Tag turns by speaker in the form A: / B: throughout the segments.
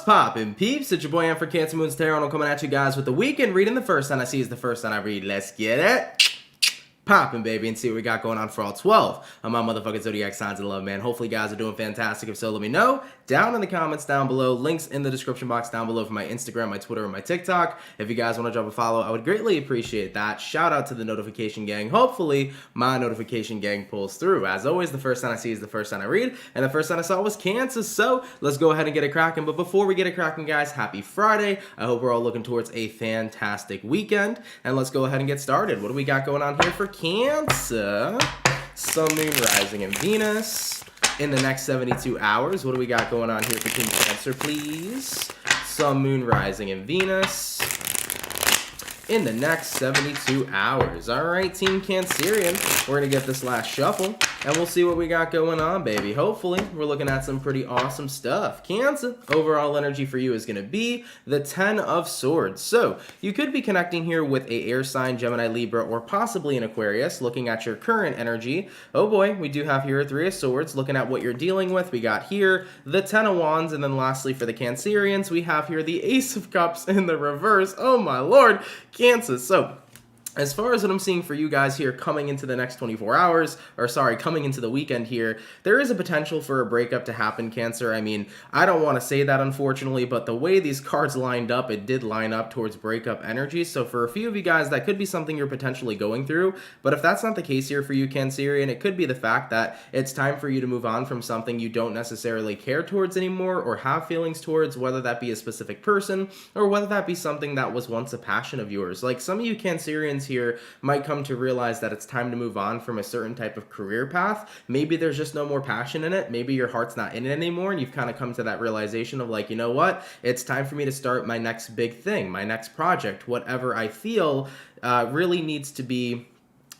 A: poppin', peeps? It's your boy Am for CancerMoonsTarot, and I'm coming at you guys with the weekend reading. The first sign I see is the first sign I read. Let's get it poppin', baby, and see what we got going on for all 12 of my motherfucking zodiac signs of love, man. Hopefully, you guys are doing fantastic. If so, let me know down in the comments down below. Links in the description box down below for my Instagram, my Twitter, and my TikTok. If you guys want to drop a follow, I would greatly appreciate that. Shout out to the notification gang. Hopefully, my notification gang pulls through. As always, the first sign I see is the first sign I read, and the first sign I saw was Cancer. So let's go ahead and get it cracking. But before we get it cracking, guys, happy Friday. I hope we're all looking towards a fantastic weekend, and let's go ahead and get started. What do we got going on here for Cancer? Sun, Moon, Rising, and Venus in the next 72 hours. What do we got going on here for Team Cancer, please? Sun, Moon, Rising, and Venus in the next 72 hours. All right, Team Cancerian, we're going to get this last shuffle, and we'll see what we got going on, baby. Hopefully, we're looking at some pretty awesome stuff. Cancer, overall energy for you is going to be the 10 of Swords. So, you could be connecting here with a air sign, Gemini, Libra, or possibly an Aquarius, looking at your current energy. Oh boy, we do have here a 3 of Swords, looking at what you're dealing with. We got here the 10 of Wands, and then lastly, for the Cancerians, we have here the Ace of Cups in the reverse. Oh my lord, Cancer. So, as far as what I'm seeing for you guys here coming into the next 24 hours, or sorry, coming into the weekend here, there is a potential for a breakup to happen, Cancer. I mean, I don't want to say that, unfortunately, but the way these cards lined up, it did line up towards breakup energy. So for a few of you guys, that could be something you're potentially going through. But if that's not the case here for you, Cancerian, it could be the fact that it's time for you to move on from something you don't necessarily care towards anymore or have feelings towards, whether that be a specific person or whether that be something that was once a passion of yours. Like some of you Cancerians here might come to realize that it's time to move on from a certain type of career path. Maybe there's just no more passion in it. Maybe your heart's not in it anymore, and you've kind of come to that realization of like, you know what? It's time for me to start my next big thing, my next project, whatever I feel really needs to be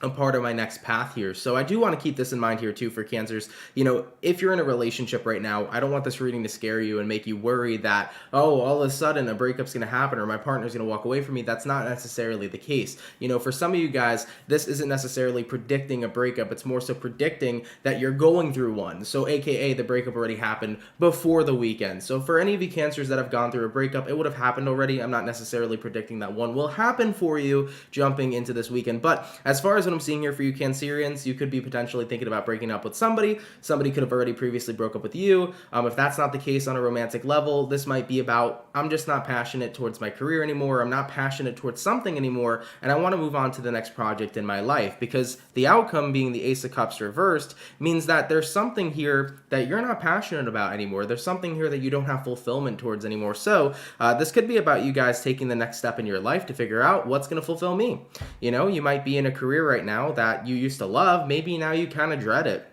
A: a part of my next path here. So I do want to keep this in mind here too for Cancers. You know, if you're in a relationship right now, I don't want this reading to scare you and make you worry that, oh, all of a sudden a breakup's going to happen or my partner's going to walk away from me. That's not necessarily the case. You know, for some of you guys, this isn't necessarily predicting a breakup. It's more so predicting that you're going through one. So AKA the breakup already happened before the weekend. So for any of you Cancers that have gone through a breakup, it would have happened already. I'm not necessarily predicting that one will happen for you jumping into this weekend. But as far as what I'm seeing here for you Cancerians, you could be potentially thinking about breaking up with somebody. Somebody could have already previously broke up with you. If that's not the case on a romantic level, this might be about, I'm just not passionate towards my career anymore. I'm not passionate towards something anymore, and I want to move on to the next project in my life, because the outcome being the Ace of Cups reversed means that there's something here that you're not passionate about anymore. There's something here that you don't have fulfillment towards anymore. So this could be about you guys taking the next step in your life to figure out what's going to fulfill me. You know, you might be in a career right now that you used to love. Maybe now you kind of dread it.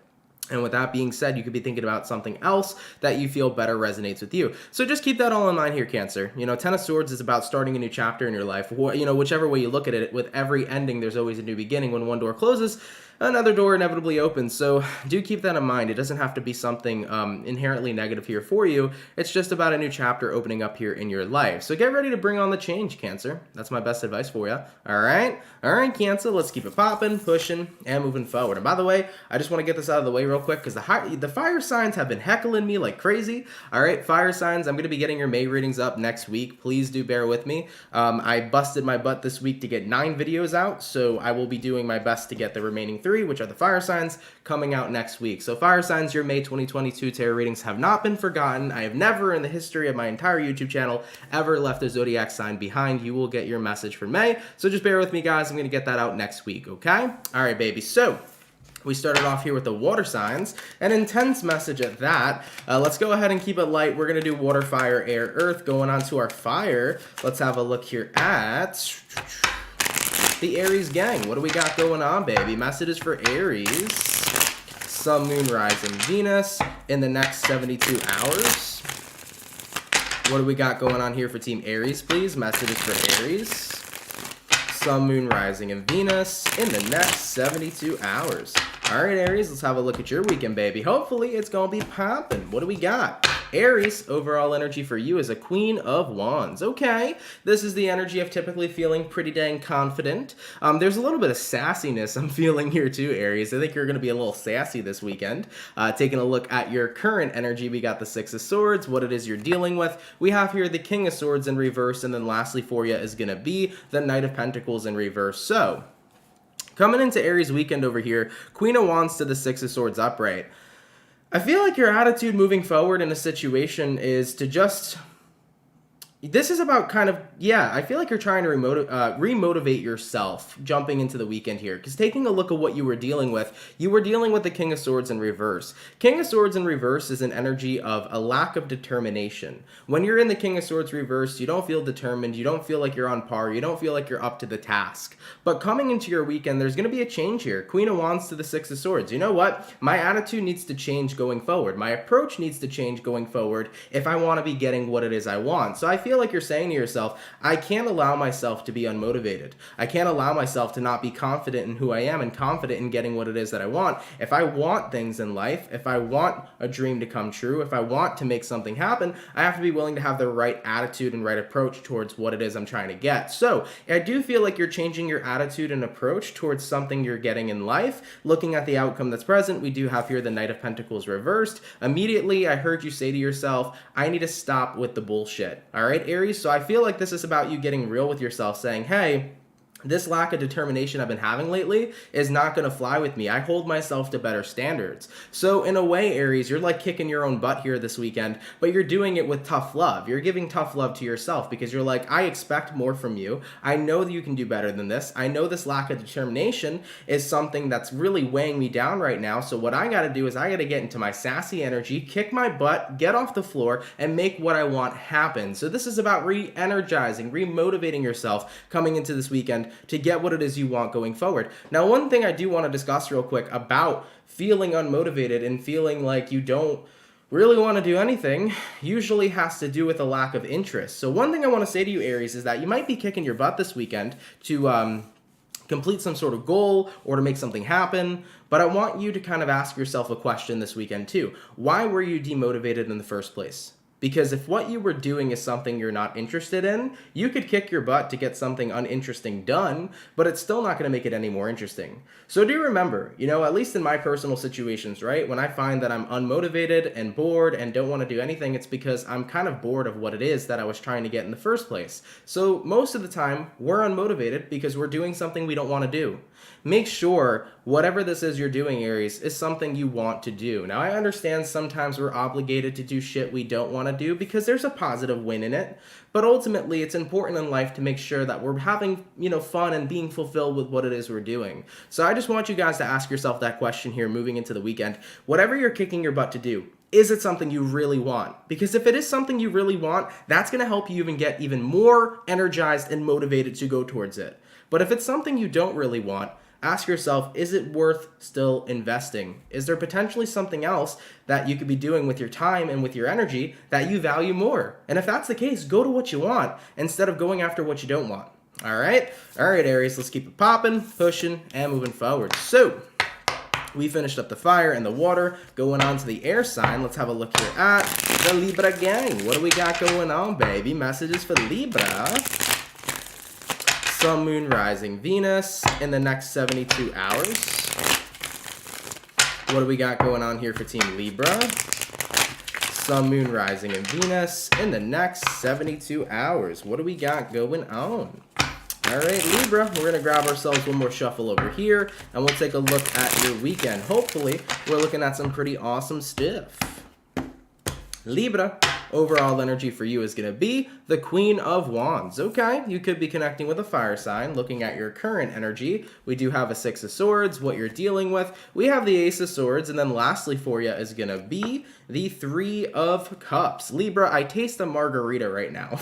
A: And with that being said, you could be thinking about something else that you feel better resonates with you. So just keep that all in mind here, Cancer. You know, 10 of Swords is about starting a new chapter in your life. You know, whichever way you look at it, with every ending, there's always a new beginning. When one door closes, another door inevitably opens. So do keep that in mind. It doesn't have to be something inherently negative here for you. It's just about a new chapter opening up here in your life. So get ready to bring on the change, Cancer. That's my best advice for you. All right, Cancer, let's keep it popping, pushing, and moving forward. And by the way, I just want to get this out of the way real quick, because the fire signs have been heckling me like crazy. All right, fire signs, I'm going to be getting your May readings up next week. Please do bear with me. I busted my butt this week to get 9 videos out, so I will be doing my best to get the remaining 3, which are the fire signs, coming out next week. So fire signs, your May 2022 tarot readings have not been forgotten. I have never in the history of my entire YouTube channel ever left a zodiac sign behind. You will get your message for May. So just bear with me, guys. I'm going to get that out next week, okay? All right, baby. So we started off here with the water signs, an intense message at that. Let's go ahead and keep it light. We're going to do water, fire, air, earth. Going on to our fire, let's have a look here at the Aries gang. What do we got going on, baby? Messages for Aries, Sun, Moon, Rising, Venus in the next 72 hours. What do we got going on here for Team Aries, please? Messages for Aries, Sun, Moon, Rising, and Venus in the next 72 hours. All right, Aries, let's have a look at your weekend, baby. Hopefully, it's going to be popping. What do we got? Aries, overall energy for you is a Queen of Wands. Okay, this is the energy of typically feeling pretty dang confident. There's a little bit of sassiness I'm feeling here too, Aries. I think you're going to be a little sassy this weekend. Taking a look at your current energy, we got the Six of Swords, what it is you're dealing with. We have here the King of Swords in reverse, and then lastly for you is going to be the Knight of Pentacles in reverse. So, coming into Aries weekend over here, Queen of Wands to the Six of Swords upright. I feel like your attitude moving forward in a situation is to just... This is about kind of, yeah, I feel like you're trying to remotivate yourself jumping into the weekend here. Because taking a look at what you were dealing with the King of Swords in reverse. King of Swords in reverse is an energy of a lack of determination. When you're in the King of Swords reverse, you don't feel determined, you don't feel like you're on par, you don't feel like you're up to the task. But coming into your weekend, there's going to be a change here. Queen of Wands to the Six of Swords. You know what? My attitude needs to change going forward. My approach needs to change going forward if I want to be getting what it is I want. So I feel like you're saying to yourself, I can't allow myself to be unmotivated. I can't allow myself to not be confident in who I am and confident in getting what it is that I want. If I want things in life, if I want a dream to come true, if I want to make something happen, I have to be willing to have the right attitude and right approach towards what it is I'm trying to get. So I do feel like you're changing your attitude and approach towards something you're getting in life. Looking at the outcome that's present, we do have here the Knight of Pentacles reversed. Immediately, I heard you say to yourself, I need to stop with the bullshit. All right, Aries? So I feel like this is about you getting real with yourself, saying, hey, this lack of determination I've been having lately is not going to fly with me. I hold myself to better standards. So in a way, Aries, you're like kicking your own butt here this weekend, but you're doing it with tough love. You're giving tough love to yourself because you're like, I expect more from you. I know that you can do better than this. I know this lack of determination is something that's really weighing me down right now. So what I got to do is I got to get into my sassy energy, kick my butt, get off the floor, and make what I want happen. So this is about re-energizing, re-motivating yourself coming into this weekend to get what it is you want going forward. Now, one thing I do want to discuss real quick about feeling unmotivated and feeling like you don't really want to do anything usually has to do with a lack of interest. So one thing I want to say to you, Aries, is that you might be kicking your butt this weekend to complete some sort of goal or to make something happen, but I want you to kind of ask yourself a question this weekend too. Why were you demotivated in the first place? Because if what you were doing is something you're not interested in, you could kick your butt to get something uninteresting done, but it's still not going to make it any more interesting. So do remember, at least in my personal situations, right? When I find that I'm unmotivated and bored and don't want to do anything, it's because I'm kind of bored of what it is that I was trying to get in the first place. So most of the time, we're unmotivated because we're doing something we don't want to do. Make sure whatever this is you're doing, Aries, is something you want to do. Now, I understand sometimes we're obligated to do shit we don't want to do because there's a positive win in it. But ultimately, it's important in life to make sure that we're having, fun and being fulfilled with what it is we're doing. So I just want you guys to ask yourself that question here moving into the weekend. Whatever you're kicking your butt to do, is it something you really want? Because if it is something you really want, that's going to help you get even more energized and motivated to go towards it. But if it's something you don't really want, ask yourself, is it worth still investing? Is there potentially something else that you could be doing with your time and with your energy that you value more? And if that's the case, go to what you want instead of going after what you don't want. All right, Aries, let's keep it popping, pushing, and moving forward. So we finished up the fire and the water, going on to the air sign. Let's have a look here at the Libra gang. What do we got going on, baby? Messages for Libra. Sun, Moon, Rising, Venus in the next 72 hours. What do we got going on here for Team Libra? Sun, Moon, Rising, and Venus in the next 72 hours. What do we got going on? All right, Libra, we're going to grab ourselves one more shuffle over here, and we'll take a look at your weekend. Hopefully, we're looking at some pretty awesome stuff. Libra, overall energy for you is going to be the Queen of Wands. Okay, you could be connecting with a fire sign. Looking at your current energy, we do have a Six of Swords, what you're dealing with. We have the Ace of Swords, and then lastly for you is going to be the Three of Cups. Libra, I taste a margarita right now.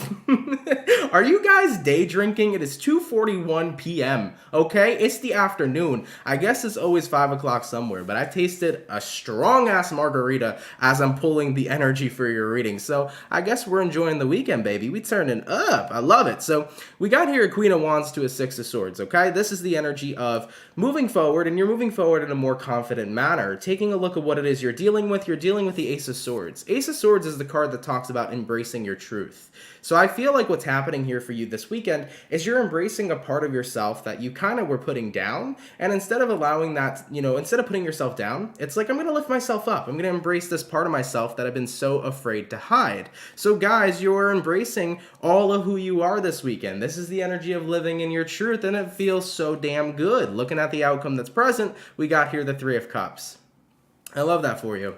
A: Are you guys day drinking? It is 2:41 p.m., okay? It's the afternoon. I guess it's always 5 o'clock somewhere, but I tasted a strong-ass margarita as I'm pulling the energy for your reading. So I guess we're enjoying the weekend, baby. We turning up. I love it. So we got here a Queen of Wands to a Six of Swords, okay? This is the energy of moving forward, and you're moving forward in a more confident manner. Taking a look at what it is you're dealing with. You're dealing with the Ace Ace of Swords. Ace of Swords is the card that talks about embracing your truth. So I feel like what's happening here for you this weekend is you're embracing a part of yourself that you kind of were putting down. And instead of allowing that, instead of putting yourself down, it's like, I'm going to lift myself up. I'm going to embrace this part of myself that I've been so afraid to hide. So guys, you're embracing all of who you are this weekend. This is the energy of living in your truth, and it feels so damn good. Looking at the outcome that's present, we got here the Three of Cups. I love that for you.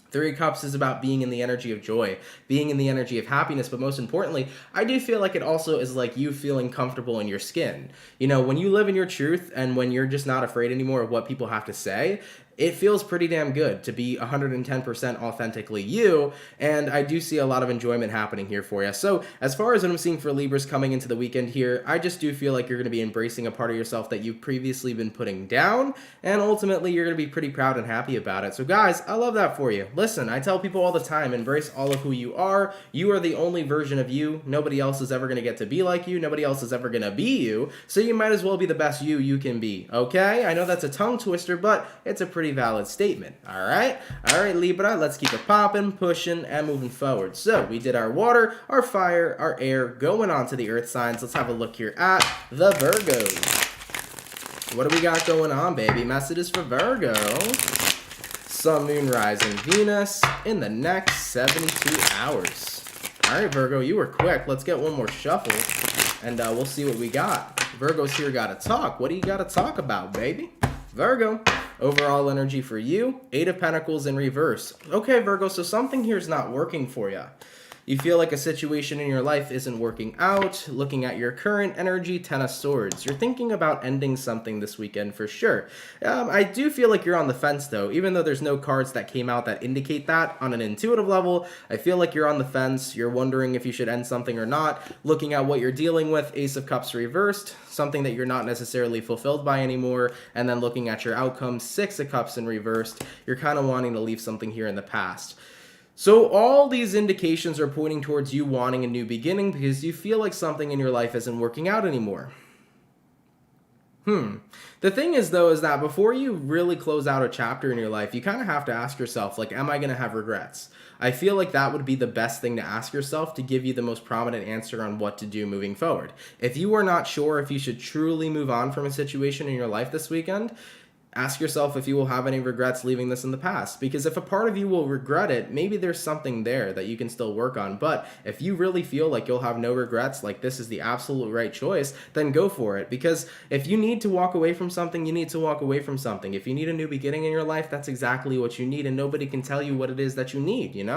A: Three of Cups is about being in the energy of joy, being in the energy of happiness, but most importantly, I do feel like it also is like you feeling comfortable in your skin. When you live in your truth and when you're just not afraid anymore of what people have to say, it feels pretty damn good to be 110% authentically you, and I do see a lot of enjoyment happening here for you. So as far as what I'm seeing for Libras coming into the weekend here, I just do feel like you're going to be embracing a part of yourself that you've previously been putting down, and ultimately you're going to be pretty proud and happy about it. So guys, I love that for you. Listen, I tell people all the time, embrace all of who you are. You are the only version of you. Nobody else is ever going to get to be like you. Nobody else is ever going to be you. So you might as well be the best you can be, okay? I know that's a tongue twister, but it's a pretty valid statement. All right, Libra, let's keep it popping, pushing, and moving forward. So we did our water, our fire, our air, going on to the earth signs. Let's have a look here at the Virgos. What do we got going on, baby? Messages for Virgo. Sun, Moon, Rising, Venus in the next 72 hours. All right, Virgo, you were quick. Let's get one more shuffle, and we'll see what we got. Virgo's here got to talk. What do you got to talk about, baby? Virgo, overall energy for you, Eight of Pentacles in reverse. Okay, Virgo, so something here is not working for you. You feel like a situation in your life isn't working out. Looking at your current energy, Ten of Swords. You're thinking about ending something this weekend for sure. I do feel like you're on the fence though. Even though there's no cards that came out that indicate that on an intuitive level, I feel like you're on the fence. You're wondering if you should end something or not. Looking at what you're dealing with, Ace of Cups reversed, something that you're not necessarily fulfilled by anymore. And then looking at your outcome, Six of Cups in reversed, you're kind of wanting to leave something here in the past. So all these indications are pointing towards you wanting a new beginning because you feel like something in your life isn't working out anymore. The thing is, though, is that before you really close out a chapter in your life, you kind of have to ask yourself, like, am I going to have regrets? I feel like that would be the best thing to ask yourself to give you the most prominent answer on what to do moving forward. If you are not sure if you should truly move on from a situation in your life this weekend, ask yourself if you will have any regrets leaving this in the past. Because if a part of you will regret it, maybe there's something there that you can still work on. But if you really feel like you'll have no regrets, like this is the absolute right choice, then go for it. Because if you need to walk away from something, you need to walk away from something. If you need a new beginning in your life, that's exactly what you need. And nobody can tell you what it is that you need,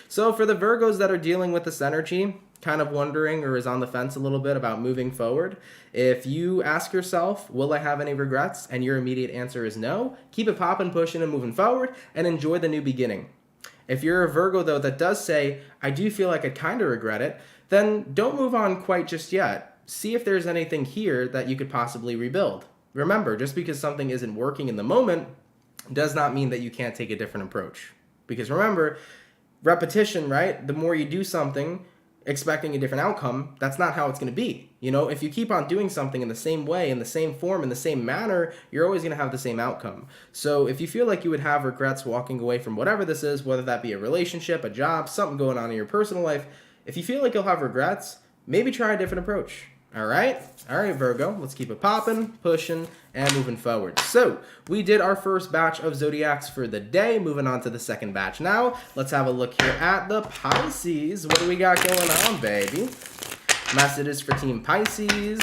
A: So for the Virgos that are dealing with this energy, kind of wondering or is on the fence a little bit about moving forward, if you ask yourself, will I have any regrets? And your immediate answer is no, keep it popping, pushing, and moving forward, and enjoy the new beginning. If you're a Virgo, though, that does say, I do feel like I kind of regret it, then don't move on quite just yet. See if there's anything here that you could possibly rebuild. Remember, just because something isn't working in the moment does not mean that you can't take a different approach. Because remember, repetition, right? The more you do something, expecting a different outcome, that's not how it's going to be. If you keep on doing something in the same way, in the same form, in the same manner, you're always going to have the same outcome. So if you feel like you would have regrets walking away from whatever this is, whether that be a relationship, a job, something going on in your personal life, if you feel like you'll have regrets, maybe try a different approach. All right, Virgo, let's keep it popping, pushing, and moving forward. So we did our first batch of zodiacs for the day. Moving on to the second batch now. Let's have a look here at the Pisces. What do we got going on, baby? Messages for Team Pisces.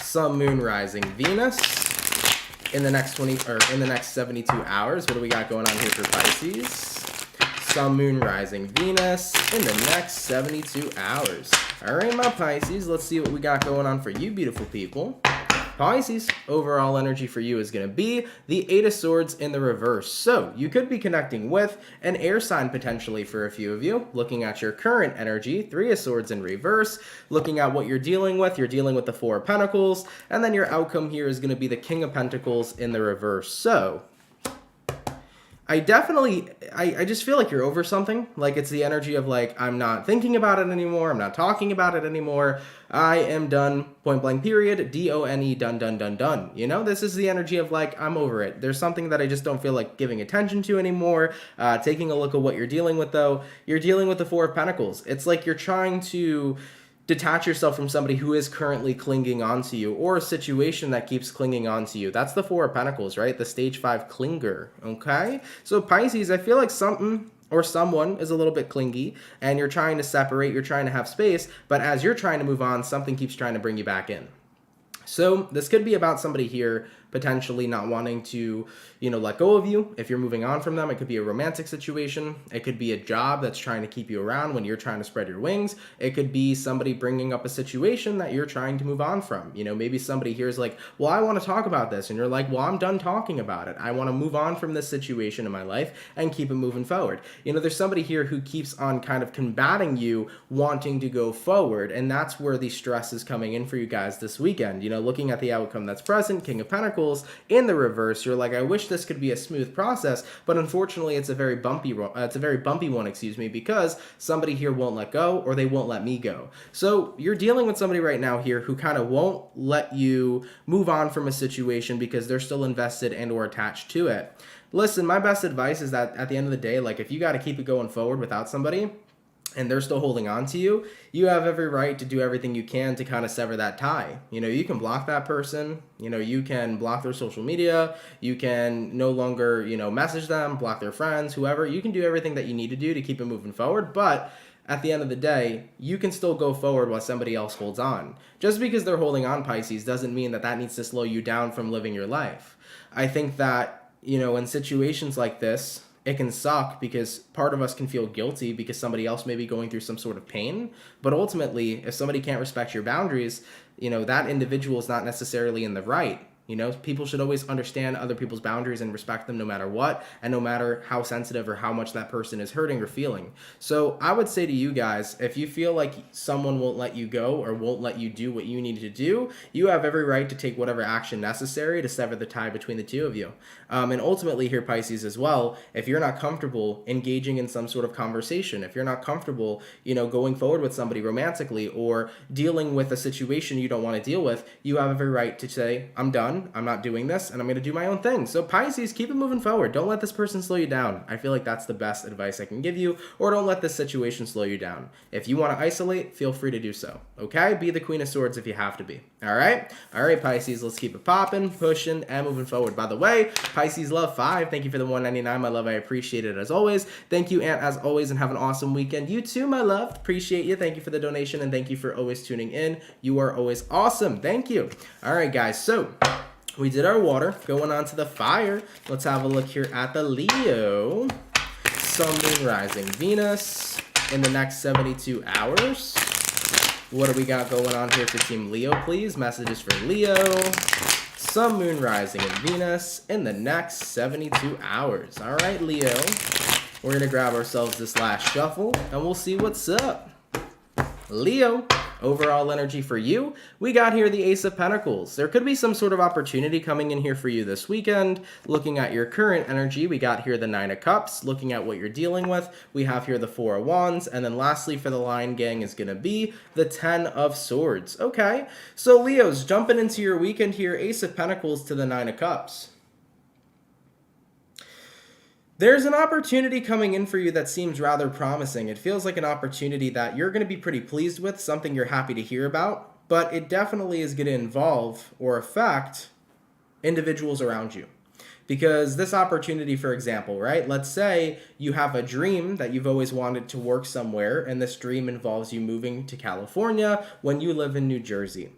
A: Sun, Moon, Rising, Venus in the next 72 hours. What do we got going on here for Pisces? Sun, Moon, Rising, Venus in the next 72 hours. All right, my Pisces, let's see what we got going on for you beautiful people. Pisces, overall energy for you is going to be the Eight of Swords in the reverse. So you could be connecting with an air sign potentially for a few of you. Looking at your current energy, Three of Swords in reverse. Looking at what you're dealing with the Four of Pentacles. And then your outcome here is going to be the King of Pentacles in the reverse. So I definitely, I just feel like you're over something. Like it's the energy of like, I'm not thinking about it anymore. I'm not talking about it anymore. I am done, point blank period, D-O-N-E, done, done, done, done. You know, this is the energy of like, I'm over it. There's something that I just don't feel like giving attention to anymore. Taking a look at what you're dealing with though, you're dealing with the Four of Pentacles. It's like you're trying to detach yourself from somebody who is currently clinging onto you or a situation that keeps clinging onto you. That's the Four of Pentacles, right? The stage 5 clinger, okay? So Pisces, I feel like something or someone is a little bit clingy and you're trying to separate, you're trying to have space, but as you're trying to move on, something keeps trying to bring you back in. So this could be about somebody here potentially not wanting to, let go of you. If you're moving on from them, it could be a romantic situation. It could be a job that's trying to keep you around when you're trying to spread your wings. It could be somebody bringing up a situation that you're trying to move on from. Maybe somebody here is like, well, I want to talk about this. And you're like, well, I'm done talking about it. I want to move on from this situation in my life and keep it moving forward. There's somebody here who keeps on kind of combating you wanting to go forward. And that's where the stress is coming in for you guys this weekend. Looking at the outcome that's present, King of Pentacles, in the reverse, you're like, I wish this could be a smooth process, but unfortunately it's a very bumpy one, because somebody here won't let go or they won't let me go. So you're dealing with somebody right now here who kind of won't let you move on from a situation because they're still invested and or attached to it. Listen, my best advice is that at the end of the day, like if you got to keep it going forward without somebody, and they're still holding on to you, you have every right to do everything you can to kind of sever that tie. You can block that person, you can block their social media, you can no longer, message them, block their friends, whoever. You can do everything that you need to do to keep it moving forward, but at the end of the day, you can still go forward while somebody else holds on. Just because they're holding on, Pisces, doesn't mean that that needs to slow you down from living your life. I think that, in situations like this, it can suck because part of us can feel guilty because somebody else may be going through some sort of pain. But ultimately, if somebody can't respect your boundaries, that individual is not necessarily in the right. People should always understand other people's boundaries and respect them no matter what, and no matter how sensitive or how much that person is hurting or feeling. So I would say to you guys, if you feel like someone won't let you go or won't let you do what you need to do, you have every right to take whatever action necessary to sever the tie between the two of you. And ultimately here, Pisces, as well, if you're not comfortable engaging in some sort of conversation, if you're not comfortable, going forward with somebody romantically or dealing with a situation you don't want to deal with, you have every right to say, I'm done. I'm not doing this, and I'm going to do my own thing. So Pisces, keep it moving forward. Don't let this person slow you down. I feel like that's the best advice I can give you, or don't let this situation slow you down. If you want to isolate, feel free to do so. Okay? Be the Queen of Swords if you have to be. All right? All right, Pisces, let's keep it popping, pushing, and moving forward. By the way, Pisces Love 5, thank you for the $1.99, my love. I appreciate it as always. Thank you, Aunt, as always, and have an awesome weekend. You too, my love. Appreciate you. Thank you for the donation, and thank you for always tuning in. You are always awesome. Thank you. All right, guys, so we did our water, going on to the fire. Let's have a look here at the Leo. Sun, Moon, Rising, Venus in the next 72 hours. What do we got going on here for Team Leo, please? Messages for Leo. Sun, Moon, Rising, and Venus in the next 72 hours. All right, Leo. We're going to grab ourselves this last shuffle, and we'll see what's up. Leo. Overall energy for you, we got here the Ace of Pentacles. There could be some sort of opportunity coming in here for you this weekend. Looking at your current energy, we got here the Nine of Cups. Looking at what you're dealing with, we have here the Four of Wands. And then lastly for the Lion Gang is going to be the Ten of Swords. Okay, so Leos, jumping into your weekend here, Ace of Pentacles to the Nine of Cups. There's an opportunity coming in for you that seems rather promising. It feels like an opportunity that you're going to be pretty pleased with, something you're happy to hear about, but it definitely is going to involve or affect individuals around you. Because this opportunity, for example, right? Let's say you have a dream that you've always wanted to work somewhere, and this dream involves you moving to California when you live in New Jersey.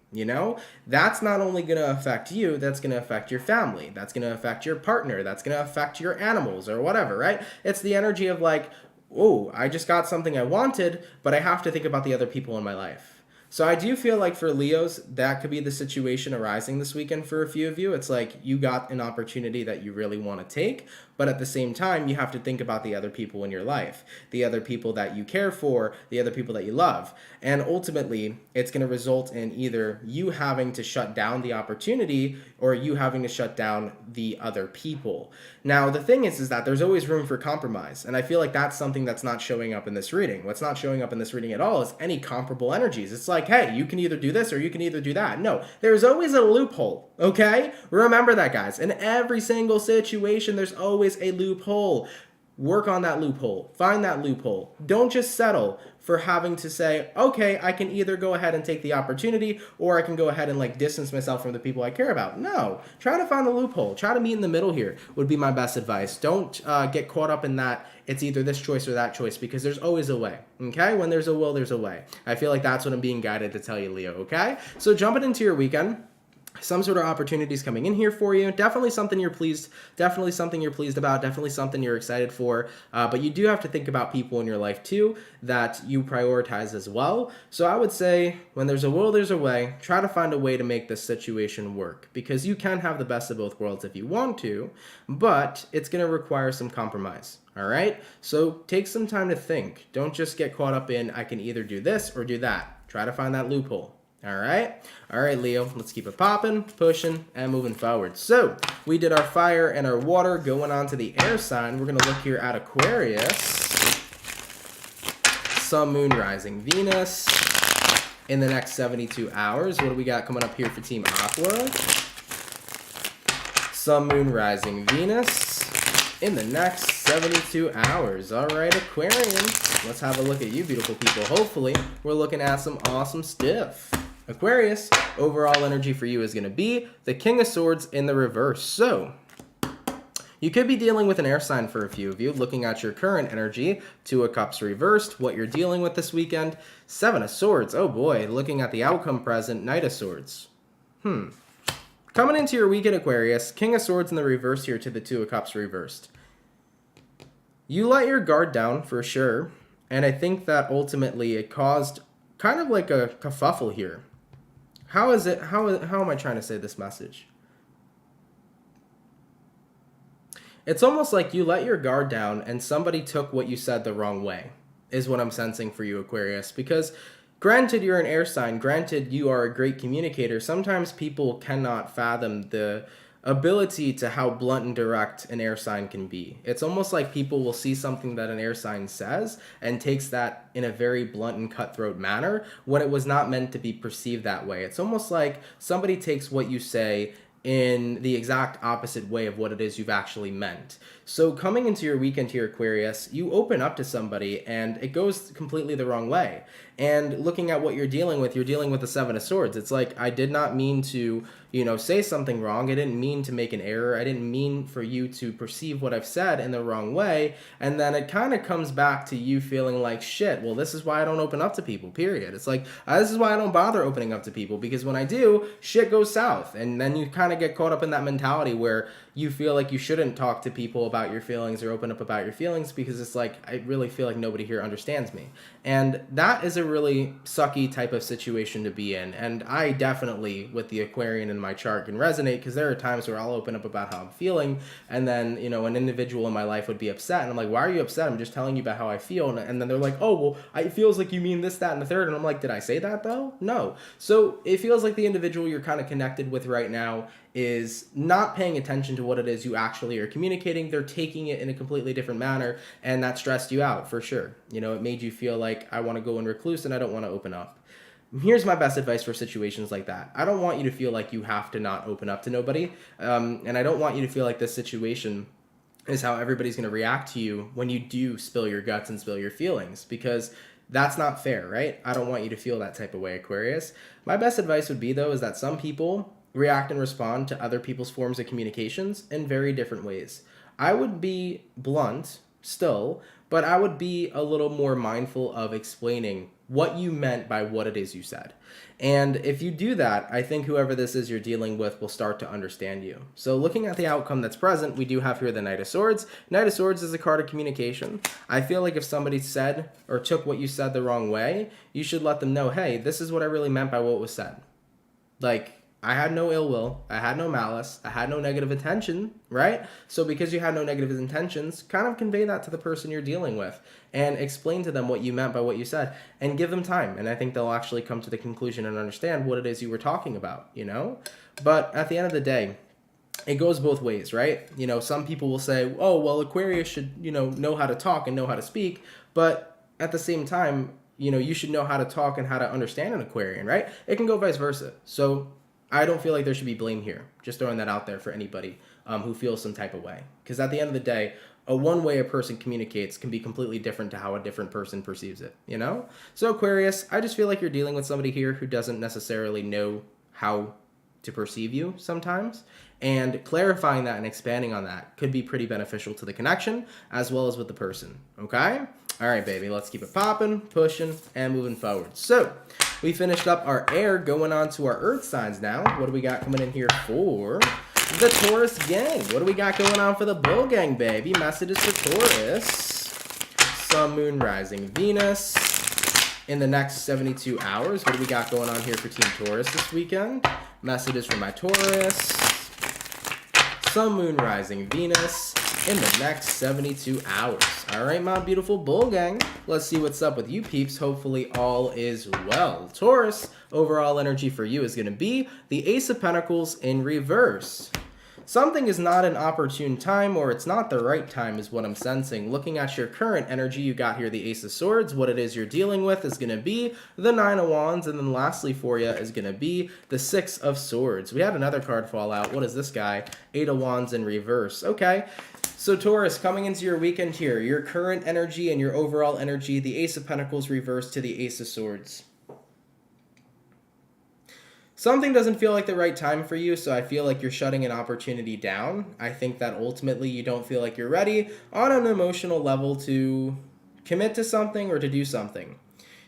A: That's not only going to affect you, that's going to affect your family. That's going to affect your partner. That's going to affect your animals or whatever, right? It's the energy of like, oh, I just got something I wanted, but I have to think about the other people in my life. So I do feel like for Leos, that could be the situation arising this weekend for a few of you. It's like you got an opportunity that you really want to take, but at the same time, you have to think about the other people in your life, the other people that you care for, the other people that you love. And ultimately, it's going to result in either you having to shut down the opportunity or you having to shut down the other people. Now, the thing is that there's always room for compromise. And I feel like that's something that's not showing up in this reading. What's not showing up in this reading at all is any comparable energies. It's like, hey, you can either do this or you can either do that. No, there's always a loophole, okay? Remember that, guys. In every single situation, there's always a loophole. Work on that loophole. Find that loophole. Don't just settle for having to say, okay, I can either go ahead and take the opportunity or I can go ahead and like distance myself from the people I care about. No, try to find the loophole. Try to meet in the middle here would be my best advice. Don't get caught up in that it's either this choice or that choice, because there's always a way, okay? When there's a will, there's a way. I feel like that's what I'm being guided to tell you, Leo, okay? So jumping into your weekend, some sort of opportunities coming in here for you. Definitely something you're pleased about, definitely something you're excited for. But you do have to think about people in your life too that you prioritize as well. So I would say when there's a will, there's a way. Try to find a way to make this situation work, because you can have the best of both worlds if you want to, but it's going to require some compromise. All right. So take some time to think. Don't just get caught up in, I can either do this or do that. Try to find that loophole. All right, Leo, let's keep it popping, pushing, and moving forward. So we did our fire and our water. Going on to the air sign, we're going to look here at Aquarius. Sun, Moon, Rising, Venus. In the next 72 hours, what do we got coming up here for Team Aqua? Sun, Moon, Rising, Venus. In the next 72 hours. All right, Aquarians, let's have a look at you beautiful people. Hopefully, we're looking at some awesome stuff. Aquarius, overall energy for you is going to be the King of Swords in the reverse. So, you could be dealing with an air sign for a few of you, looking at your current energy, Two of Cups reversed, what you're dealing with this weekend, Seven of Swords, oh boy, looking at the outcome present, Knight of Swords. Coming into your weekend, Aquarius, King of Swords in the reverse here to the Two of Cups reversed. You let your guard down for sure, and I think that ultimately it caused kind of like a kerfuffle here. How am I trying to say this message? It's almost like you let your guard down and somebody took what you said the wrong way, is what I'm sensing for you, Aquarius. Because granted, you're an air sign, granted, you are a great communicator, sometimes people cannot fathom the ability to how blunt and direct an air sign can be. It's almost like people will see something that an air sign says and takes that in a very blunt and cutthroat manner when it was not meant to be perceived that way. It's almost like somebody takes what you say in the exact opposite way of what it is you've actually meant. So coming into your weekend here, Aquarius, you open up to somebody and it goes completely the wrong way. And looking at what you're dealing with the Seven of Swords. It's like, I did not mean to, say something wrong. I didn't mean to make an error. I didn't mean for you to perceive what I've said in the wrong way. And then it kind of comes back to you feeling like, shit, well, this is why I don't open up to people, period. It's like, this is why I don't bother opening up to people, because when I do, shit goes south. And then you kind of get caught up in that mentality where you feel like you shouldn't talk to people about your feelings or open up about your feelings, because it's like, I really feel like nobody here understands me. And that is a really sucky type of situation to be in. And I definitely, with the Aquarian in my chart, can resonate, because there are times where I'll open up about how I'm feeling, and then, an individual in my life would be upset. And I'm like, why are you upset? I'm just telling you about how I feel. And then they're like, oh, well, it feels like you mean this, that, and the third. And I'm like, did I say that though? No. So it feels like the individual you're kind of connected with right now is not paying attention to what it is you actually are communicating. They're taking it in a completely different manner, and that stressed you out for sure. It made you feel like, I want to go in recluse and I don't want to open up. Here's my best advice for situations like that. I don't want you to feel like you have to not open up to nobody, and I don't want you to feel like this situation is how everybody's going to react to you when you do spill your guts and spill your feelings, because that's not fair, right? I don't want you to feel that type of way, Aquarius. My best advice would be, though, is that some people react and respond to other people's forms of communications in very different ways. I would be blunt still, but I would be a little more mindful of explaining what you meant by what it is you said. And if you do that, I think whoever this is you're dealing with will start to understand you. So looking at the outcome that's present, we do have here the Knight of Swords. Knight of Swords is a card of communication. I feel like if somebody said or took what you said the wrong way, you should let them know, hey, this is what I really meant by what was said. Like, I had no ill will, I had no malice, I had no negative intention, right? So because you had no negative intentions, kind of convey that to the person you're dealing with and explain to them what you meant by what you said and give them time. And I think they'll actually come to the conclusion and understand what it is you were talking about, you know? But at the end of the day, it goes both ways, right? You know, some people will say, oh, well, Aquarius should, know how to talk and know how to speak. But at the same time, you should know how to talk and how to understand an Aquarian, right? It can go vice versa. So I don't feel like there should be blame here. Just throwing that out there for anybody who feels some type of way. Because at the end of the day, one way a person communicates can be completely different to how a different person perceives it, you know? So Aquarius, I just feel like you're dealing with somebody here who doesn't necessarily know how to perceive you sometimes. And clarifying that and expanding on that could be pretty beneficial to the connection as well as with the person, okay? All right, baby, let's keep it popping, pushing, and moving forward. So we finished up our air, going on to our earth signs now. What do we got coming in here for the Taurus gang? What do we got going on for the bull gang, baby? Messages for Taurus. Sun, Moon, Rising, Venus. In the next 72 hours, what do we got going on here for Team Taurus this weekend? Messages for my Taurus. Sun, Moon, Rising, Venus in the next 72 hours. All right, my beautiful bull gang. Let's see what's up with you peeps. Hopefully all is well. Taurus, overall energy for you is going to be the Ace of Pentacles in reverse. Something is not an opportune time, or it's not the right time is what I'm sensing. Looking at your current energy, you got here the Ace of Swords. What it is you're dealing with is going to be the Nine of Wands. And then lastly for you is going to be the Six of Swords. We had another card fall out. What is this guy? Eight of Wands in reverse. Okay. So Taurus, coming into your weekend here, your current energy and your overall energy, the Ace of Pentacles reversed to the Ace of Swords. Something doesn't feel like the right time for you, so I feel like you're shutting an opportunity down. I think that ultimately you don't feel like you're ready on an emotional level to commit to something or to do something.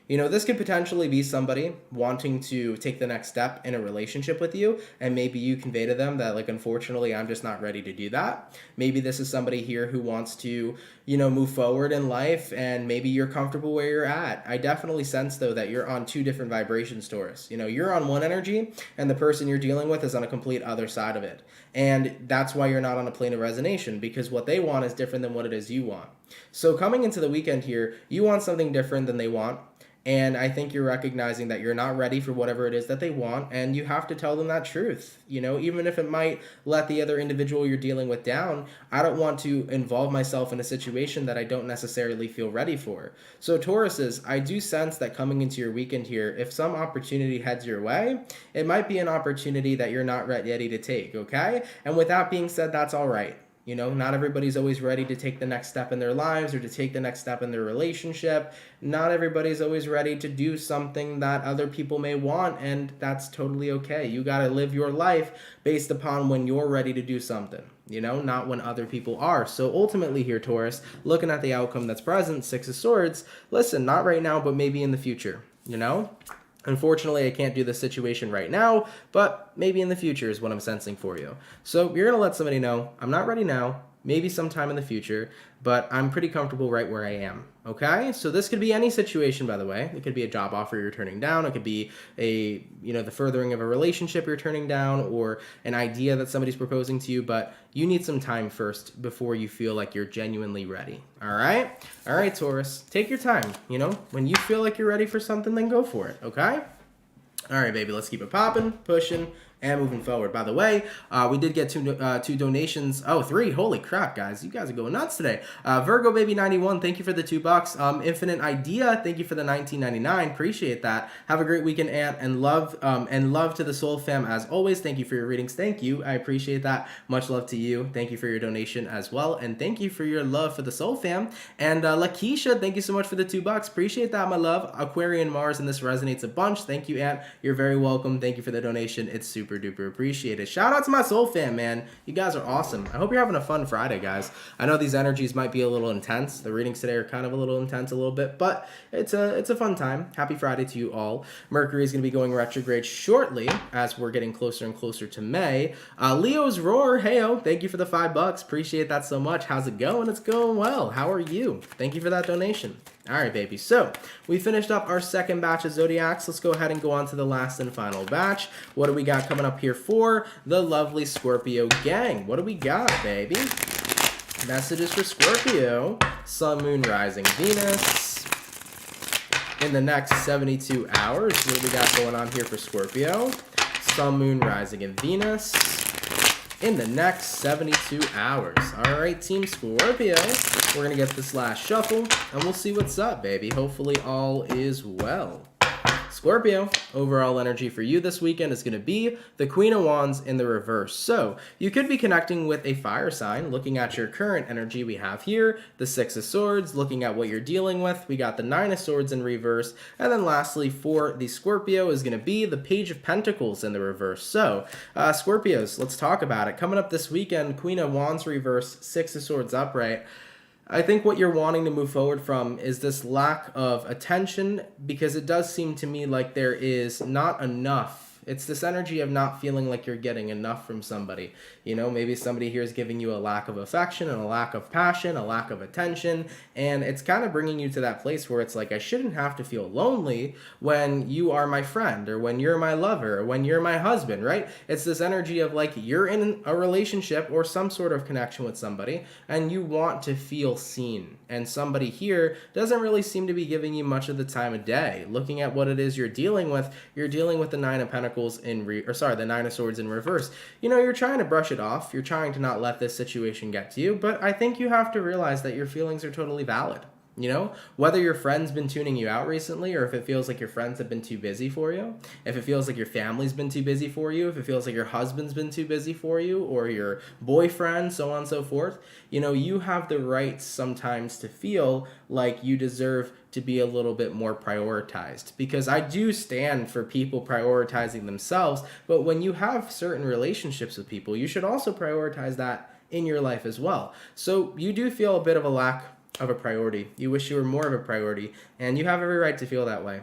A: You know, this could potentially be somebody wanting to take the next step in a relationship with you, and maybe you convey to them that, like, unfortunately, I'm just not ready to do that. Maybe this is somebody here who wants to, move forward in life, and maybe you're comfortable where you're at. I definitely sense, though, that you're on two different vibrations, Taurus. You're on one energy, and the person you're dealing with is on a complete other side of it. And that's why you're not on a plane of resonation, because what they want is different than what it is you want. So coming into the weekend here, you want something different than they want. And I think you're recognizing that you're not ready for whatever it is that they want, and you have to tell them that truth. Even if it might let the other individual you're dealing with down, I don't want to involve myself in a situation that I don't necessarily feel ready for. So Tauruses, I do sense that coming into your weekend here, if some opportunity heads your way, it might be an opportunity that you're not ready to take, okay? And with that being said, that's all right. Not everybody's always ready to take the next step in their lives or to take the next step in their relationship. Not everybody's always ready to do something that other people may want, and that's totally okay. You got to live your life based upon when you're ready to do something, not when other people are. So ultimately here, Taurus, looking at the outcome that's present, Six of Swords, listen, not right now, but maybe in the future, Unfortunately, I can't do this situation right now, but maybe in the future is what I'm sensing for you. So you're going to let somebody know, I'm not ready now, maybe sometime in the future, but I'm pretty comfortable right where I am, okay? So this could be any situation, by the way. It could be a job offer you're turning down. It could be the furthering of a relationship you're turning down, or an idea that somebody's proposing to you, but you need some time first before you feel like you're genuinely ready, all right? All right, Taurus, take your time, When you feel like you're ready for something, then go for it, okay? All right, baby, let's keep it popping, pushing, and moving forward. By the way, we did get two donations. Oh, three. Holy crap, guys. You guys are going nuts today. Virgo Baby 91, thank you for the $2. Infinite Idea, thank you for the $19.99. Appreciate that. Have a great weekend, Aunt, and love to the Soul Fam as always. Thank you for your readings. Thank you. I appreciate that. Much love to you. Thank you for your donation as well. And thank you for your love for the Soul Fam. And Lakeisha, thank you so much for the $2. Appreciate that, my love. Aquarian Mars, and this resonates a bunch. Thank you, Aunt. You're very welcome. Thank you for the donation. It's super super duper appreciate it. Shout out to my soul fam, man. You guys are awesome. I hope you're having a fun Friday, guys. I know these energies might be a little intense. The readings today are kind of a little intense a little bit, but it's a fun time. Happy Friday to you all. Mercury is going to be going retrograde shortly as we're getting closer and closer to May. Leo's Roar, heyo, thank you for the $5. Appreciate that so much. How's it going? It's going well. How are you? Thank you for that donation. All right, baby. So we finished up our second batch of zodiacs. Let's go ahead and go on to the last and final batch. What do we got coming up here for the lovely Scorpio gang? What do we got, baby? Messages for Scorpio. Sun, Moon, Rising, Venus. In the next 72 hours, what do we got going on here for Scorpio? Sun, Moon, Rising, and Venus. In the next 72 hours. All right, Team Scorpio. We're going to get this last shuffle, and we'll see what's up, baby. Hopefully all is well. Scorpio, overall energy for you this weekend is going to be the Queen of Wands in the reverse. So you could be connecting with a fire sign, looking at your current energy we have here, the Six of Swords, looking at what you're dealing with. We got the Nine of Swords in reverse. And then lastly, for the Scorpio is going to be the Page of Pentacles in the reverse. So Scorpios, let's talk about it. Coming up this weekend, Queen of Wands reverse, Six of Swords upright. I think what you're wanting to move forward from is this lack of attention, because it does seem to me like there is not enough. It's this energy of not feeling like you're getting enough from somebody. You know, maybe somebody here is giving you a lack of affection and a lack of passion, a lack of attention, and it's kind of bringing you to that place where it's like, I shouldn't have to feel lonely when you are my friend, or when you're my lover, or when you're my husband, right? It's this energy of like, you're in a relationship or some sort of connection with somebody, and you want to feel seen. And somebody here doesn't really seem to be giving you much of the time of day. Looking at what it is you're dealing with the Nine of Pentacles the Nine of Swords in reverse. You know, you're trying to brush it off. You're trying to not let this situation get to you, but I think you have to realize that your feelings are totally valid. You know, whether your friend's been tuning you out recently, or if it feels like your friends have been too busy for you, if it feels like your family's been too busy for you, if it feels like your husband's been too busy for you, or your boyfriend, so on and so forth, you know, you have the right sometimes to feel like you deserve to be a little bit more prioritized, because I do stand for people prioritizing themselves. But when you have certain relationships with people, you should also prioritize that in your life as well. So you do feel a bit of a lack of a priority. You wish you were more of a priority, and you have every right to feel that way.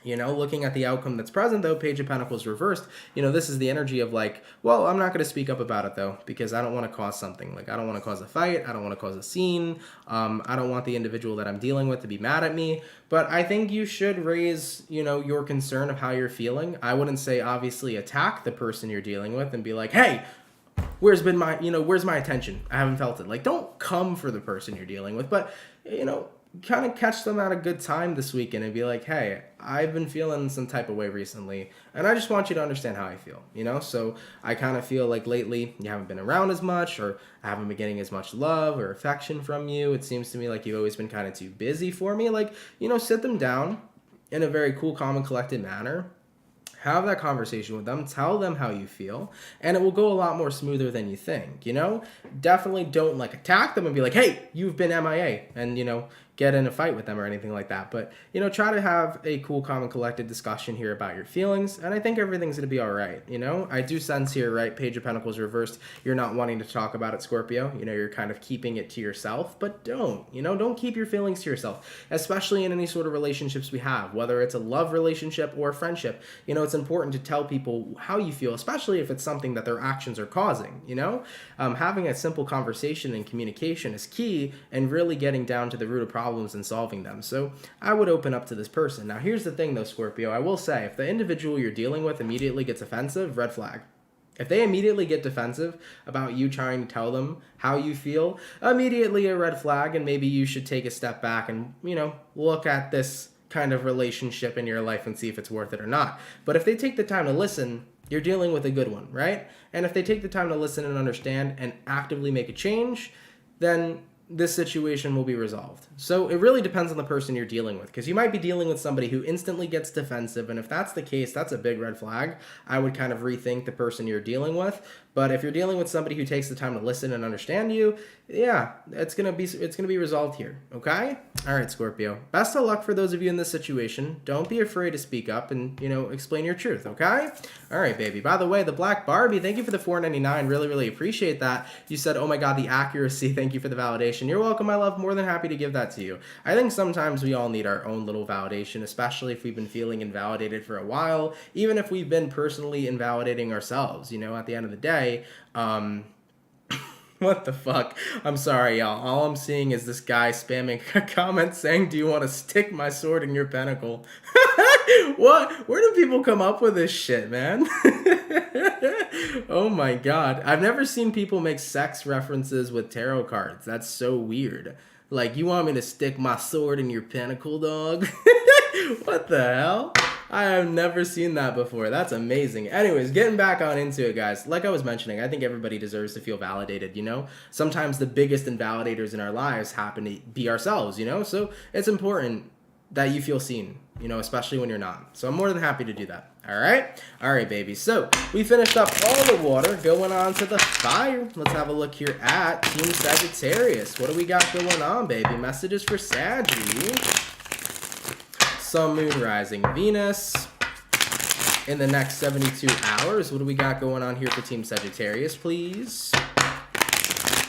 A: You know, looking at the outcome that's present, though, Page of Pentacles reversed, you know, this is the energy of like, well, I'm not going to speak up about it, though, because I don't want to cause something. Like, I don't want to cause a fight. I don't want to cause a scene. I don't want the individual that I'm dealing with to be mad at me. But I think you should raise, you know, your concern of how you're feeling. I wouldn't say, obviously, attack the person you're dealing with and be like, hey, where's my attention? I haven't felt it. Like, don't come for the person you're dealing with, but, you know, kind of catch them at a good time this weekend and be like, hey, I've been feeling some type of way recently, and I just want you to understand how I feel, you know? So I kind of feel like lately you haven't been around as much, or I haven't been getting as much love or affection from you. It seems to me like you've always been kind of too busy for me. Like, you know, sit them down in a very cool, calm, and collected manner. Have that conversation with them, tell them how you feel, and it will go a lot more smoother than you think, you know? Definitely don't, like, attack them and be like, hey, you've been MIA, and, you know, get in a fight with them or anything like that. But, you know, try to have a cool, calm, and collected discussion here about your feelings, and I think everything's going to be all right, you know? I do sense here, right, Page of Pentacles reversed, you're not wanting to talk about it, Scorpio. You know, you're kind of keeping it to yourself, but don't keep your feelings to yourself, especially in any sort of relationships we have, whether it's a love relationship or a friendship. You know, it's important to tell people how you feel, especially if it's something that their actions are causing, you know? Having a simple conversation and communication is key, and really getting down to the root of problems and solving them. So I would open up to this person. Now, here's the thing, though, Scorpio. I will say, if the individual you're dealing with immediately gets offensive, red flag. If they immediately get defensive about you trying to tell them how you feel, immediately a red flag, and maybe you should take a step back and, you know, look at this kind of relationship in your life and see if it's worth it or not. But if they take the time to listen, you're dealing with a good one, right? And if they take the time to listen and understand and actively make a change, then this situation will be resolved. So it really depends on the person you're dealing with, because you might be dealing with somebody who instantly gets defensive, and if that's the case, that's a big red flag. I would kind of rethink the person you're dealing with. But if you're dealing with somebody who takes the time to listen and understand you, yeah, it's gonna be resolved here. Okay? All right, Scorpio. Best of luck for those of you in this situation. Don't be afraid to speak up and, explain your truth. Okay? All right, baby. By the way, the Black Barbie, thank you for the $4.99. Really, really appreciate that. You said, oh my God, the accuracy. Thank you for the validation. You're welcome, my love. More than happy to give that to you. I think sometimes we all need our own little validation, especially if we've been feeling invalidated for a while, even if we've been personally invalidating ourselves. At the end of the day, what the fuck? I'm sorry, y'all. All I'm seeing is this guy spamming a comment saying, do you want to stick my sword in your pentacle? What? Where do people come up with this shit, man? Oh my God. I've never seen people make sex references with tarot cards. That's so weird. Like, you want me to stick my sword in your pentacle, dog? What the hell? I have never seen that before. That's amazing. Anyways, getting back on into it, guys. Like I was mentioning, I think everybody deserves to feel validated, Sometimes the biggest invalidators in our lives happen to be ourselves, So it's important that you feel seen, especially when you're not. So I'm more than happy to do that. All right, baby. So we finished up all the water, going on to the fire. Let's have a look here at Team Sagittarius. What do we got going on, baby? Messages for Saggy. Sun, Moon, Rising, Venus. In the next 72 hours, what do we got going on here for Team Sagittarius, please?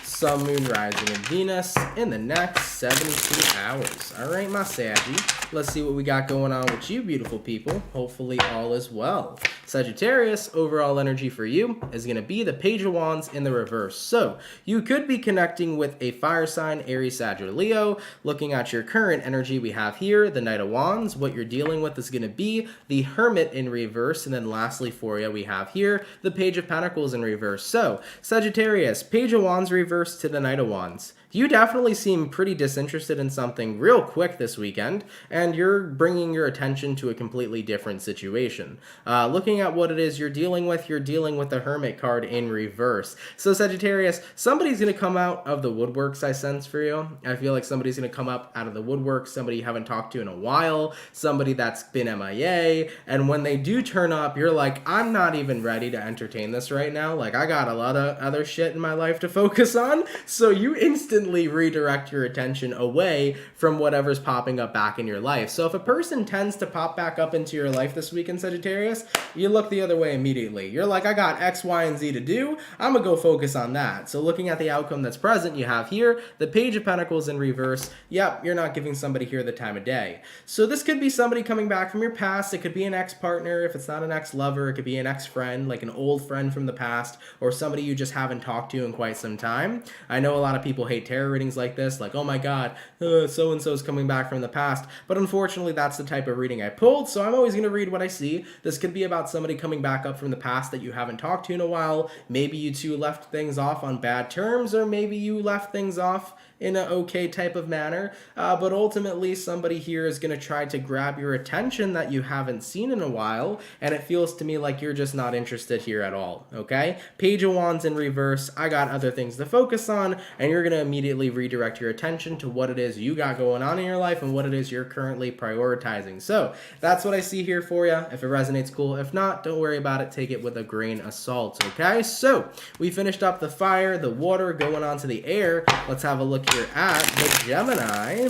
A: Sun, Moon, Rising, and Venus in the next 72 hours. All right, my Saggy. Let's see what we got going on with you, beautiful people. Hopefully all is well. Sagittarius, overall energy for you is going to be the Page of Wands in the reverse. So you could be connecting with a fire sign, Aries, Sag, or Leo. Looking at your current energy, we have here the Knight of Wands. What you're dealing with is going to be the Hermit in reverse. And then lastly for you, we have here the Page of Pentacles in reverse. So Sagittarius, Page of Wands reverse to the Knight of Wands. You definitely seem pretty disinterested in something real quick this weekend, and you're bringing your attention to a completely different situation. Looking at what it is you're dealing with the Hermit card in reverse. So Sagittarius, somebody's going to come out of the woodworks, I sense for you. I feel like somebody's going to come up out of the woodworks, somebody you haven't talked to in a while, somebody that's been MIA, and when they do turn up, you're like, I'm not even ready to entertain this right now. Like, I got a lot of other shit in my life to focus on, so you instantly redirect your attention away from whatever's popping up back in your life. So if a person tends to pop back up into your life this week in Sagittarius, you look the other way immediately. You're like, I got X, Y, and Z to do. I'm gonna go focus on that. So looking at the outcome that's present, you have here the Page of Pentacles in reverse. Yep, you're not giving somebody here the time of day. So this could be somebody coming back from your past. It could be an ex-partner. If it's not an ex-lover, it could be an ex-friend, like an old friend from the past, or somebody you just haven't talked to in quite some time. I know a lot of people hate tarot readings like this, like, oh my God, so-and-so is coming back from the past. But unfortunately, that's the type of reading I pulled, so I'm always going to read what I see. This could be about somebody coming back up from the past that you haven't talked to in a while. Maybe you two left things off on bad terms, or maybe you left things off in an okay type of manner, but ultimately somebody here is going to try to grab your attention that you haven't seen in a while, and it feels to me like you're just not interested here at all, okay? Page of Wands in reverse, I got other things to focus on, and you're going to immediately redirect your attention to what it is you got going on in your life and what it is you're currently prioritizing. So that's what I see here for you. If it resonates, cool. If not, don't worry about it. Take it with a grain of salt, okay? So we finished up the fire, the water, going on to the air. Let's have a look here at the Gemini,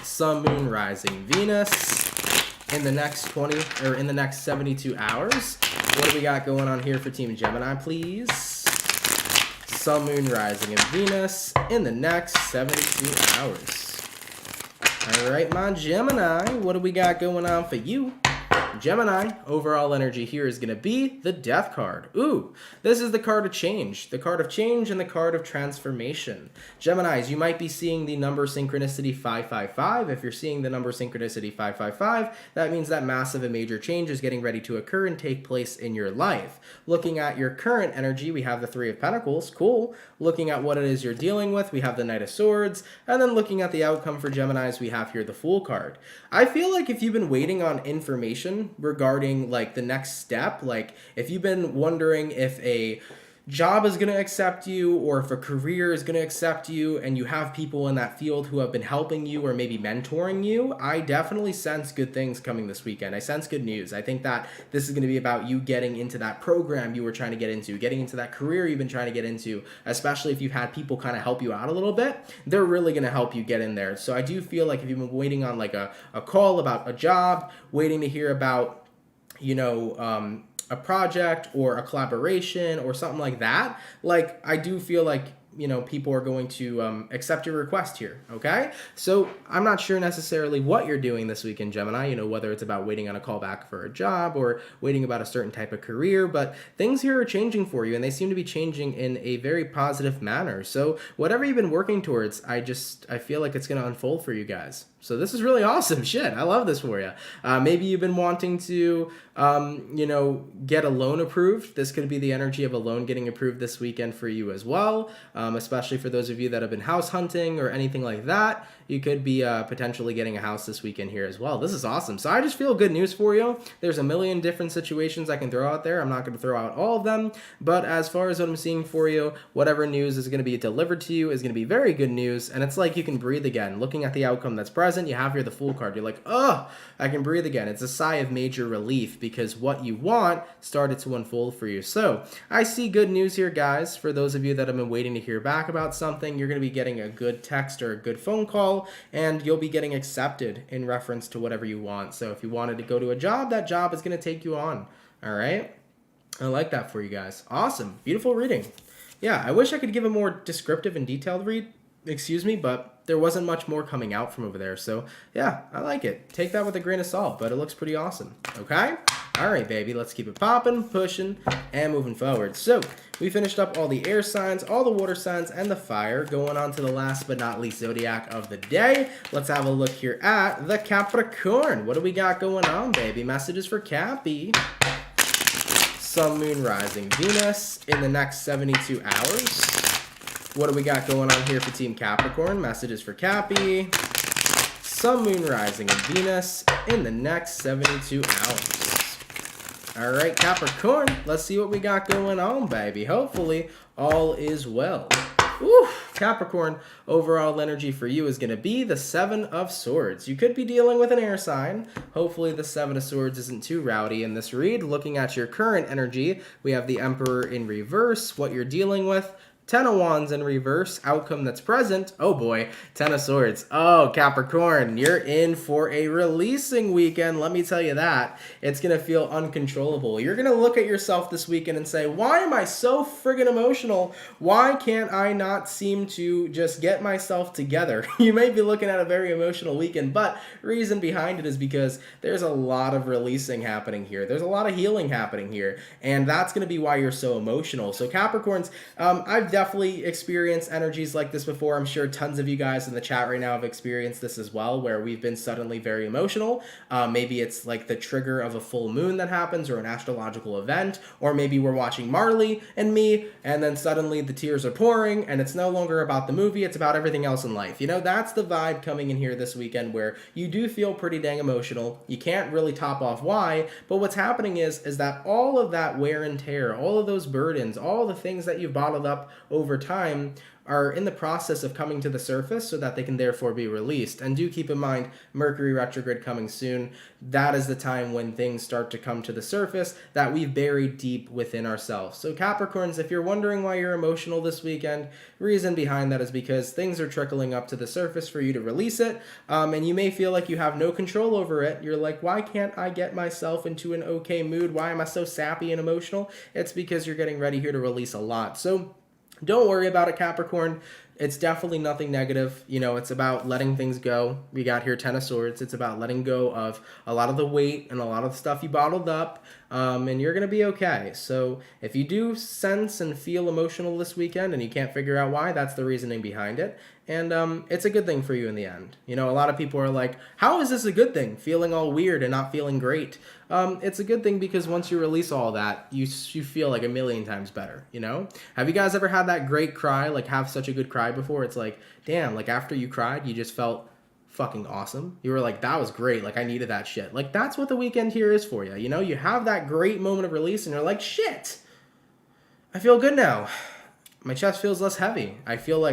A: Sun, Moon, Rising, Venus in the next 72 hours. What do we got going on here for Team Gemini, please? Sun, Moon, Rising, and Venus in the next 72 hours. All right, my Gemini, what do we got going on for you? Gemini, overall energy here is going to be the Death card. Ooh, this is the card of change and the card of transformation. Geminis, you might be seeing the number synchronicity 555. If you're seeing the number synchronicity 555, that means that massive and major change is getting ready to occur and take place in your life. Looking at your current energy, we have the Three of Pentacles. Cool. Looking at what it is you're dealing with, we have the Knight of Swords. And then looking at the outcome for Geminis, we have here the Fool card. I feel like if you've been waiting on information regarding like the next step, like if you've been wondering if a job is going to accept you, or if a career is going to accept you and you have people in that field who have been helping you or maybe mentoring you, I definitely sense good things coming this weekend. I sense good news. I think that this is going to be about you getting into that program you were trying to get into, getting into that career you've been trying to get into, especially if you've had people kind of help you out a little bit. They're really going to help you get in there. So I do feel like if you've been waiting on like a call about a job, waiting to hear about, a project or a collaboration or something like that, like I do feel like people are going to accept your request here, okay? So I'm not sure necessarily what you're doing this weekend, Gemini, whether it's about waiting on a call back for a job or waiting about a certain type of career, but things here are changing for you, and they seem to be changing in a very positive manner. So whatever you've been working towards, I feel like it's going to unfold for you guys. So this is really awesome. Shit, I love this for you. Maybe you've been wanting to, get a loan approved. This could be the energy of a loan getting approved this weekend for you as well, especially for those of you that have been house hunting or anything like that. You could be potentially getting a house this weekend here as well. This is awesome. So I just feel good news for you. There's a million different situations I can throw out there. I'm not going to throw out all of them, but as far as what I'm seeing for you, whatever news is going to be delivered to you is going to be very good news, and it's like you can breathe again. Looking at the outcome that's present, you have here the Fool card. You're like, oh, I can breathe again. It's a sigh of major relief because what you want started to unfold for you. So I see good news here, guys. For those of you that have been waiting to hear back about something, you're going to be getting a good text or a good phone call, and you'll be getting accepted in reference to whatever you want. So if you wanted to go to a job, that job is going to take you on. All right? I like that for you guys. Awesome. Beautiful reading. Yeah, I wish I could give a more descriptive and detailed read, but there wasn't much more coming out from over there. So yeah, I like it. Take that with a grain of salt, but it looks pretty awesome. Okay? All right, baby, let's keep it popping, pushing, and moving forward. So we finished up all the air signs, all the water signs, and the fire. Going on to the last but not least zodiac of the day. Let's have a look here at the Capricorn. What do we got going on, baby? Messages for Cappy. Sun, Moon, Rising, Venus in the next 72 hours. What do we got going on here for Team Capricorn? Messages for Cappy. Sun, Moon, Rising, and Venus in the next 72 hours. All right, Capricorn, let's see what we got going on, baby. Hopefully, all is well. Woo! Capricorn, overall energy for you is going to be the Seven of Swords. You could be dealing with an air sign. Hopefully, the Seven of Swords isn't too rowdy in this read. Looking at your current energy, we have the Emperor in reverse, what you're dealing with. Ten of Wands in reverse, outcome that's present. Oh boy, Ten of Swords. Oh, Capricorn, you're in for a releasing weekend. Let me tell you that. It's going to feel uncontrollable. You're going to look at yourself this weekend and say, why am I so friggin' emotional? Why can't I not seem to just get myself together? You may be looking at a very emotional weekend, but reason behind it is because there's a lot of releasing happening here. There's a lot of healing happening here, and that's going to be why you're so emotional. So Capricorns, I've definitely experienced energies like this before. I'm sure tons of you guys in the chat right now have experienced this as well, where we've been suddenly very emotional. Maybe it's like the trigger of a full moon that happens or an astrological event, or maybe we're watching Marley and Me, and then suddenly the tears are pouring, and it's no longer about the movie, it's about everything else in life. That's the vibe coming in here this weekend, where you do feel pretty dang emotional. You can't really top off why, but what's happening is that all of that wear and tear, all of those burdens, all the things that you've bottled up over time are in the process of coming to the surface so that they can therefore be released. And do keep in mind, Mercury retrograde coming soon. That is the time when things start to come to the surface that we've buried deep within ourselves. So Capricorns, if you're wondering why you're emotional this weekend, reason behind that is because things are trickling up to the surface for you to release it. And you may feel like you have no control over it. You're like, why can't I get myself into an okay mood? Why am I so sappy and emotional? It's because you're getting ready here to release a lot. So don't worry about it, Capricorn. It's definitely nothing negative. It's about letting things go. We got here Ten of Swords. It's about letting go of a lot of the weight and a lot of the stuff you bottled up, and you're going to be okay. So if you do sense and feel emotional this weekend and you can't figure out why, that's the reasoning behind it. And it's a good thing for you in the end. A lot of people are like, how is this a good thing? Feeling all weird and not feeling great. It's a good thing because once you release all that, you feel like a million times better, Have you guys ever had that great cry, like have such a good cry before? It's like, damn, like after you cried, you just felt fucking awesome. You were like, that was great. Like I needed that shit. Like that's what the weekend here is for you. You have that great moment of release and you're like, shit. I feel good now. My chest feels less heavy. I feel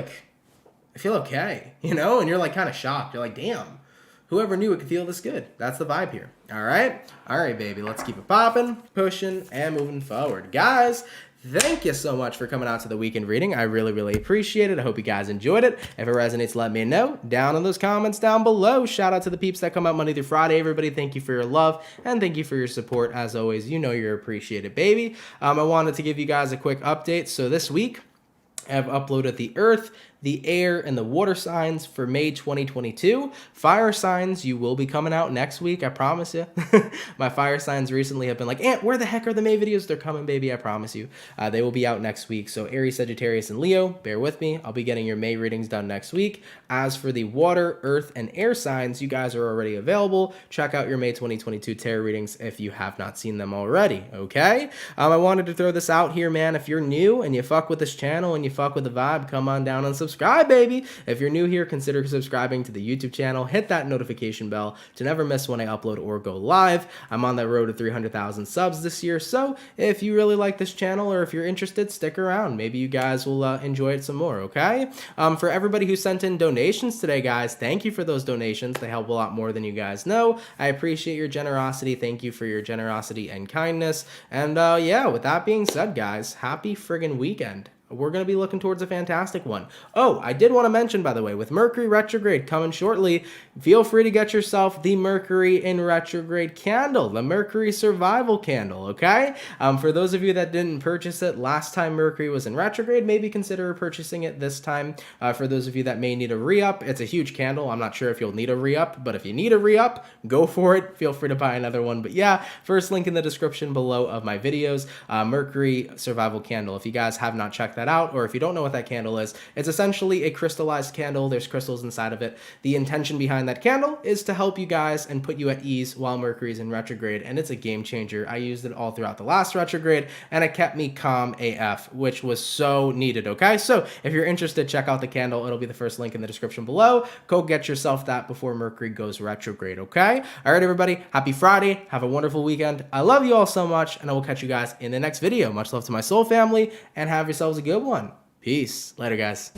A: okay, you know? And you're like kind of shocked. You're like, damn, whoever knew it could feel this good? That's the vibe here. All right? All right, baby. Let's keep it popping, pushing, and moving forward. Guys, thank you so much for coming out to the weekend reading. I really, really appreciate it. I hope you guys enjoyed it. If it resonates, let me know down in those comments down below. Shout out to the peeps that come out Monday through Friday. Everybody, thank you for your love and thank you for your support. As always, you know you're appreciated, baby. I wanted to give you guys a quick update. So this week, I've uploaded the Earth, the air, and the water signs for May 2022. Fire signs, you will be coming out next week, I promise you. My fire signs recently have been like, Aunt, where the heck are the May videos? They're coming, baby, I promise you. They will be out next week. So Aries, Sagittarius, and Leo, bear with me. I'll be getting your May readings done next week. As for the water, earth, and air signs, you guys are already available. Check out your May 2022 tarot readings if you have not seen them already, okay? I wanted to throw this out here, man. If you're new and you fuck with this channel and you fuck with the vibe, come on down and subscribe, baby. If you're new here, consider subscribing to the YouTube channel. Hit that notification bell to never miss when I upload or go live. I'm on that road to 300,000 subs this year, so if you really like this channel or if you're interested, stick around. Maybe you guys will enjoy it some more, okay? For everybody who sent in donations today, guys, thank you for those donations. They help a lot more than you guys know. I appreciate your generosity. Thank you for your generosity and kindness. And yeah, with that being said, guys, happy friggin' weekend. We're going to be looking towards a fantastic one. Oh, I did want to mention, by the way, with Mercury retrograde coming shortly, feel free to get yourself the Mercury in retrograde candle, the Mercury survival candle, okay? For those of you that didn't purchase it last time Mercury was in retrograde, maybe consider purchasing it this time. For those of you that may need a re-up, it's a huge candle. I'm not sure if you'll need a re-up, but if you need a re-up, go for it. Feel free to buy another one. But yeah, first link in the description below of my videos, Mercury survival candle. If you guys have not checked that out, or if you don't know what that candle is, it's essentially a crystallized candle. There's crystals inside of it. The intention behind that candle is to help you guys and put you at ease while Mercury's in retrograde, and it's a game changer. I used it all throughout the last retrograde, and it kept me calm AF, which was so needed, okay? So if you're interested, check out the candle. It'll be the first link in the description below. Go get yourself that before Mercury goes retrograde, okay? All right, everybody, happy Friday. Have a wonderful weekend. I love you all so much, and I will catch you guys in the next video. Much love to my soul family, and have yourselves a good one. Peace. Later, guys.